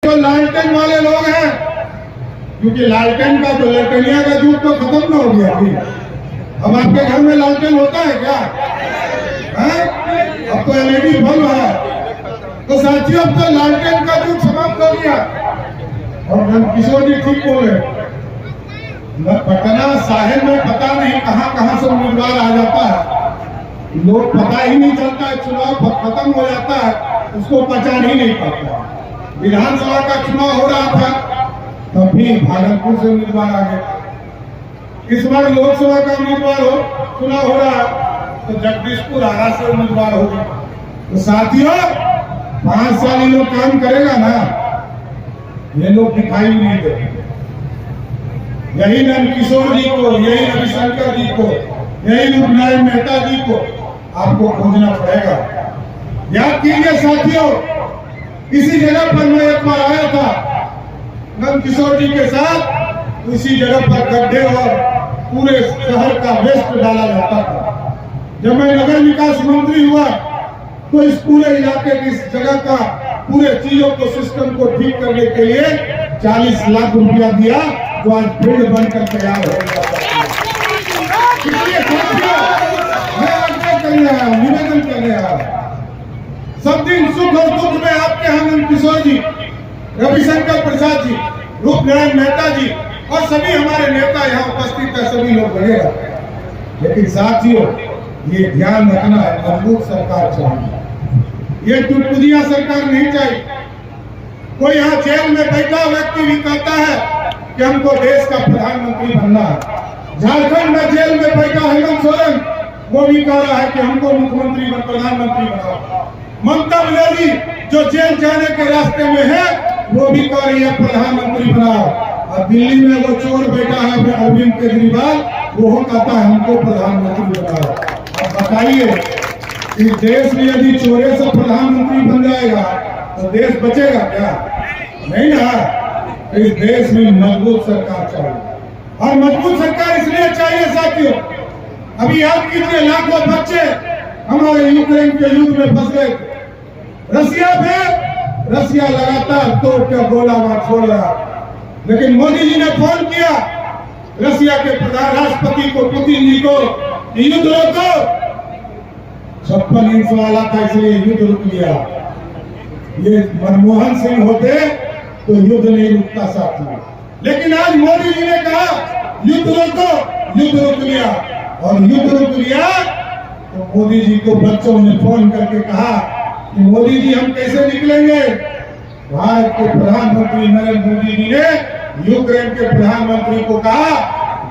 जो लालटेन वाले लोग हैं, क्योंकि लालटेन का तो ललटनिया का युग तो खत्म हो गया अभी। अब आपके घर में लालटेन होता है क्या? है? अब तो एलईडी बल्ब है। तो साथियों, अब तो लालटेन का युग समाप्त हो गया। और किशोर जी ठीक बोले, पटना साहिब में पता नहीं कहां से उम्मीदवार आ जाता है, लोग पता ही नहीं चलता है। चुनाव खत्म हो जाता है, उसको पहचान ही नहीं पाता। विधानसभा का चुनाव हो रहा था, तब भी भागलपुर से उम्मीदवार आ गए। इस बार लोकसभा का उम्मीदवार चुनाव हो रहा है, तो जगदीशपुर आरा से उम्मीदवार हो गए। तो साथियों, 5 साल ये लोग काम करेगा ना, ये लोग दिखाई भी नहीं देते। यही नंदकिशोर जी को, यही रविशंकर जी को, यही रूपनारायण मेहता जी को आपको खोजना पड़ेगा। याद कीजिए साथियों, इसी जगह पर मैं एक बार आया था नंदकिशोर जी के साथ। इसी जगह पर गड्ढे और पूरे शहर का वेस्ट डाला जाता था। जब मैं नगर विकास मंत्री हुआ, तो इस पूरे इलाके की इस जगह का पूरे चीजों को, सिस्टम को ठीक करने के लिए 40 लाख रुपया दिया, जो आज फील्ड बनकर तैयार हो गया। मैं आग्रह करने आया हूँ, निवेदन करने आया हूँ, सब दिन सुख और दुख में आपके यहाँ नंदकिशोर जी, रविशंकर प्रसाद जी, रूपनारायण मेहता जी और सभी हमारे नेता यहाँ उपस्थित है, सभी लोग बनेगा। लेकिन साथियों, ये ध्यान रखना है, मजबूत सरकार चाहिए, ये टुटपुदिया सरकार नहीं चाहिए। कोई यहाँ जेल में बैठा व्यक्ति भी कहता है कि हमको देश का प्रधानमंत्री बनना है। झारखंड में जेल में बैठा हेमंत सोरेन, वो भी कह रहा है कि हमको मुख्यमंत्री प्रधानमंत्री बनाओ। ममता बनर्जी जो जेल जाने के रास्ते में है, वो भी कह रही है प्रधानमंत्री बनाओ। और दिल्ली में वो चोर बैठा है अरविंद केजरीवाल, वो कहता है हमको प्रधानमंत्री बनाओ। अब बताइए, इस देश में यदि चोरे से प्रधानमंत्री बन जाएगा तो देश बचेगा क्या? नहीं ना। इस देश में मजबूत सरकार चाहिए, और मजबूत सरकार इसलिए चाहिए साथियों, अभी याद कीजिए, लाखों बच्चे हमारे यूक्रेन के युद्ध में फंस गए। रसिया लगातार तोड़ के गोलाबार छोड़ रहा, लेकिन मोदी जी ने फोन किया रसिया के प्रधान राष्ट्रपति को, पुतिन जी को, युद्ध रोको। 56 इंच वाला था, इसलिए युद्ध रुक गया। ये मनमोहन सिंह होते तो युद्ध नहीं रुकता साथियों। लेकिन आज मोदी जी ने कहा युद्ध रोको, युद्ध रुक गया। और युद्ध रुक गया तो मोदी जी को बच्चों ने फोन करके कहा कि मोदी जी हम कैसे निकलेंगे? भारत के प्रधानमंत्री नरेंद्र मोदी जी ने यूक्रेन के प्रधानमंत्री को कहा,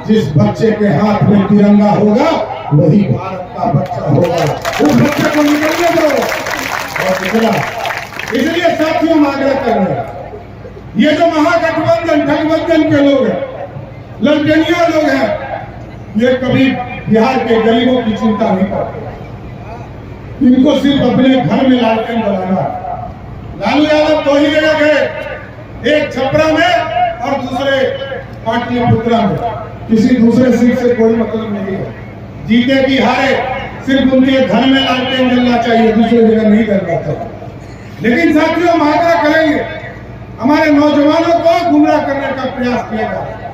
जिस बच्चे के हाथ में तिरंगा होगा वही भारत का बच्चा होगा, उस बच्चे को निकलने दो। और निकला। इसलिए साथियों हम आग्रह कर रहे हैं, ये जो महागठबंधन ठगबंधन के लोग हैं, ललटनिया लोग हैं, ये कभी बिहार के गरीबों की चिंता नहीं करते। इनको सिर्फ अपने घर में लालटेन बनाना। लालू यादव 2 ही जगह गए, एक छपरा में और दूसरे पाटलिपुत्रा में। किसी दूसरे सीट से कोई मतलब नहीं है। जीते की हारे, सिर्फ उनके घर में लालटेन जलना चाहिए, दूसरी जगह नहीं जलना चाहिए। लेकिन साथियों, हम आग्रह करेंगे, हमारे नौजवानों को गुमराह करने का प्रयास किया जाए।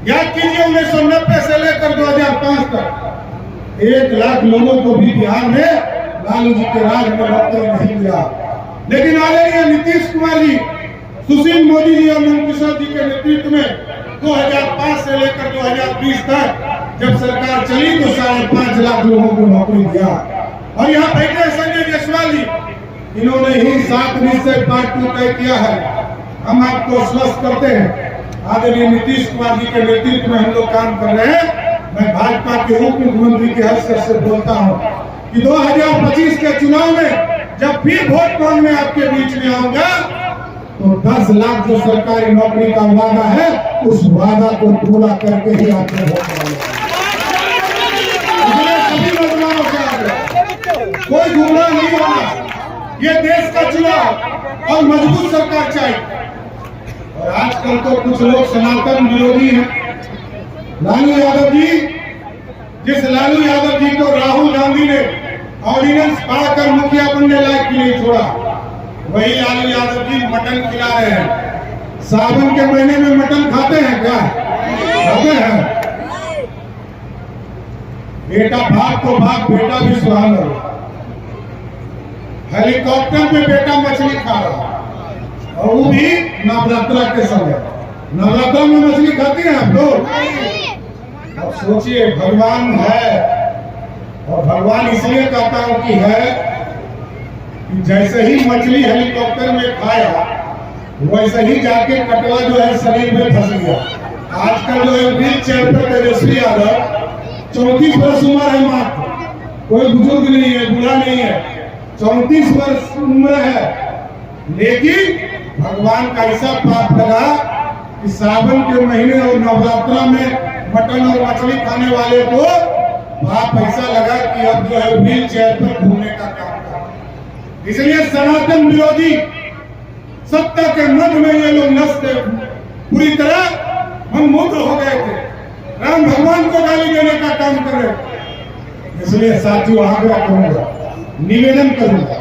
याद कीजिए, 1990 से लेकर 2005 तक 1 लाख लोगों को भी बिहार में लालू जी के राज में नौकरी नहीं मिला। लेकिन आदरणीय नीतीश कुमार जी, सुशील मोदी जी और नंदकिशोर जी के नेतृत्व में 2005 से लेकर 2020 तक जब सरकार चली तो 5.5 लाख लोगों को नौकरी दिया। और यहाँ बैठे संजय जायसवाल जी, इन्होंने ही 7 निश्चय पार्ट 2 तय किया है। हम आपको आश्वस्त करते हैं, आदरणीय नीतीश कुमार जी के नेतृत्व में हम लोग काम कर रहे हैं। मैं भाजपा के उप मुख्यमंत्री के हैसियत से बोलता हूँ कि 2025 के चुनाव में जब फिर वोट मांगने आपके बीच में आऊंगा, तो 10 लाख जो सरकारी नौकरी का वादा है, उस वादा को पूरा करके ही आपके वोट मांगेंगे। सभी नौजवानों से आग्रह, कोई गुमराह नहीं होगा। ये देश का चुनाव और मजबूत सरकार चाहिए। और आजकल तो कुछ लोग सनातन विरोधी हैं। लालू यादव जी, जिस लालू यादव जी को राहुल गांधी ने ऑर्डिनेंस पाकर मुखिया बनने लायक भी नहीं छोड़ा, वही लालू यादव जी मटन खिला रहे हैं। सावन के महीने में मटन खाते हैं क्या? खाते हैं। बेटा भाग तो भाग, बेटा भी सुहाना हो। हेलीकॉप्टर में बेटा मछली खा रहा और वो भी नवरात्रा के समय। नवरात्रा में मछली खाती हैं आप लोग? अब सोचिए, भगवान है, और भगवान इसलिए कहता हूं कि है कि जैसे ही मछली हेलीकॉप्टर में खाया वैसे ही जाके कटवा जो है शरीर में फंस गया। आजकल जो है व्हील चेयर पर तेजस्वी यादव 34 वर्ष उम्र है, मात्र कोई बुजुर्ग नहीं है, बूढ़ा नहीं है, 34 वर्ष उम्र है, लेकिन भगवान का ऐसा पाप लगा कि सावन के महीने और नवरात्रा में मटन और मछली खाने वाले को पाप ऐसा लगा कि अब जो है व्हील चेयर पर घूमने का काम कर। इसलिए सनातन विरोधी सत्ता के मद में ये लोग नष्ट पूरी तरह मनमुग्ध हो गए थे, राम भगवान को गाली देने का काम कर रहे थे। इसलिए साथियों आग्रह करूंगा, निवेदन करूंगा,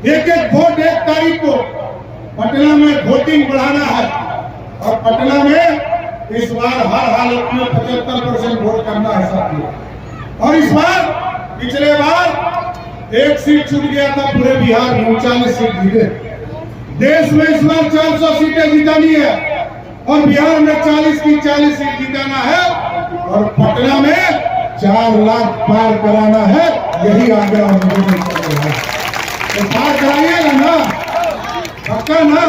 एक वोट 1 तारीख को पटना में वोटिंग बढ़ाना है और पटना में इस बार हर हालत में 75% वोट करना है साथियों। और इस बार पिछले बार 1 सीट छूट गया था पूरे बिहार में, 39 सीट जीते। देश में इस बार 400 सीटें जितानी है और बिहार में 40 की 40 सीट जिताना है और पटना में 4 लाख पार कराना है। यही आग्रह हम निवेदन कर रहे हैं। तो पार कराइएगा ना, पक्का ना?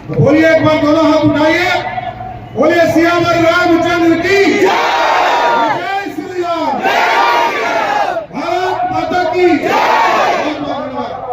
तो बोलिए एक बार, दोनों हाथ उठाइए, बोलिए सियावर रामचंद्र की जय, जय श्री राम, भारत माता की जय।